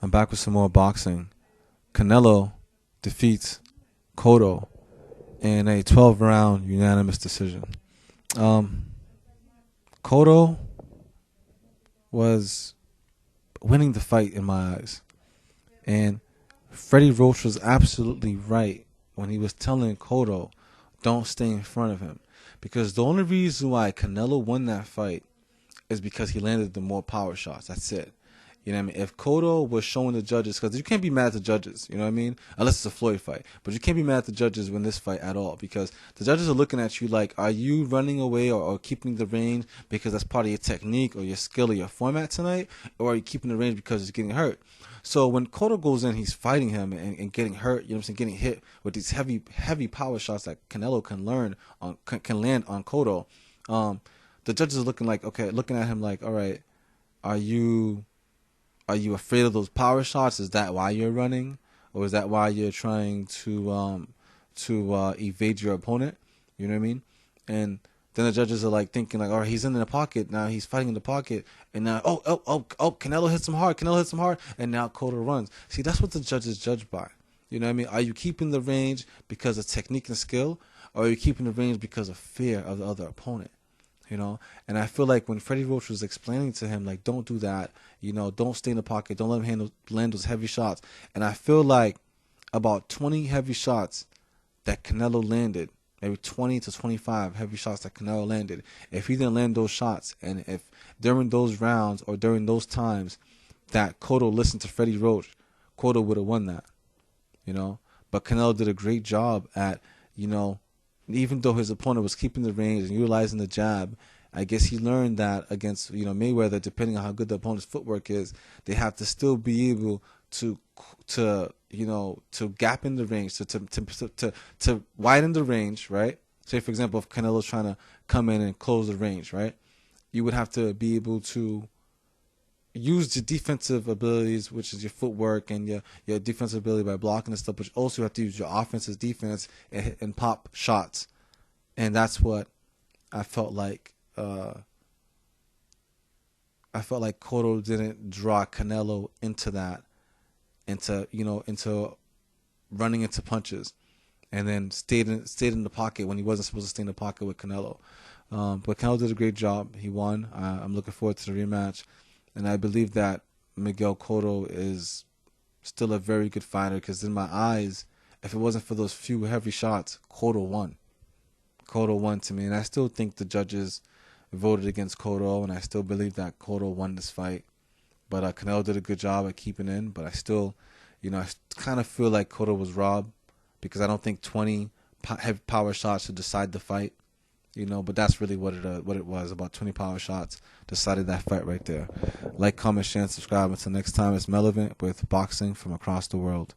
I'm back with some more boxing. Canelo defeats Cotto in a 12-round unanimous decision. Cotto was winning the fight in my eyes. And Freddie Roach was absolutely right when he was telling Cotto, don't stay in front of him. Because the only reason why Canelo won that fight is because he landed the more power shots. That's it. You know what I mean? If Cotto was showing the judges, because you can't be mad at the judges, you know what I mean? Unless it's a Floyd fight. But you can't be mad at the judges in this fight at all, because the judges are looking at you like, are you running away or keeping the range because that's part of your technique or your skill or your format tonight? Or are you keeping the range because he's getting hurt? So when Cotto goes in, he's fighting him and getting hurt, you know what I'm saying, getting hit with these heavy power shots that Canelo can land on Cotto. The judges are looking at him like, all right, are you afraid of those power shots? Is that why you're running, or is that why you're trying to evade your opponent? You know what I mean? And then the judges are like thinking like, all right, he's in the pocket now. He's fighting in the pocket, and now Canelo hits him hard, and now Cotto runs. See, that's what the judges judge by. You know what I mean? Are you keeping the range because of technique and skill, or are you keeping the range because of fear of the other opponent? You know, and I feel like when Freddie Roach was explaining to him, like, don't do that, you know, don't stay in the pocket, don't let him land those heavy shots. And I feel like about 20 heavy shots that Canelo landed, maybe 20 to 25 heavy shots that Canelo landed, if he didn't land those shots, and if during those rounds or during those times that Cotto listened to Freddie Roach, Cotto would have won that, you know. But Canelo did a great job at, you know, even though his opponent was keeping the range and utilizing the jab, I guess he learned that against, you know, Mayweather, depending on how good the opponent's footwork is, they have to still be able to gap in the range, to widen the range, right? Say, for example, if Canelo's trying to come in and close the range, right? You would have to be able to use your defensive abilities, which is your footwork and your defensive ability by blocking and stuff, but you also have to use your offensive defense and pop shots. And that's what I felt like. I felt like Cotto didn't draw Canelo into that, into running into punches, and then stayed in the pocket when he wasn't supposed to stay in the pocket with Canelo. But Canelo did a great job. He won. I'm looking forward to the rematch. And I believe that Miguel Cotto is still a very good fighter, because in my eyes, if it wasn't for those few heavy shots, Cotto won. Cotto won to me. And I still think the judges voted against Cotto, and I still believe that Cotto won this fight. But Canelo did a good job at keeping in. But I still, I kind of feel like Cotto was robbed, because I don't think 20 heavy power shots should decide the fight. But that's really what it was. About 20 power shots decided that fight right there. Like, comment, share, and subscribe. Until next time, it's Melevant with boxing from across the world.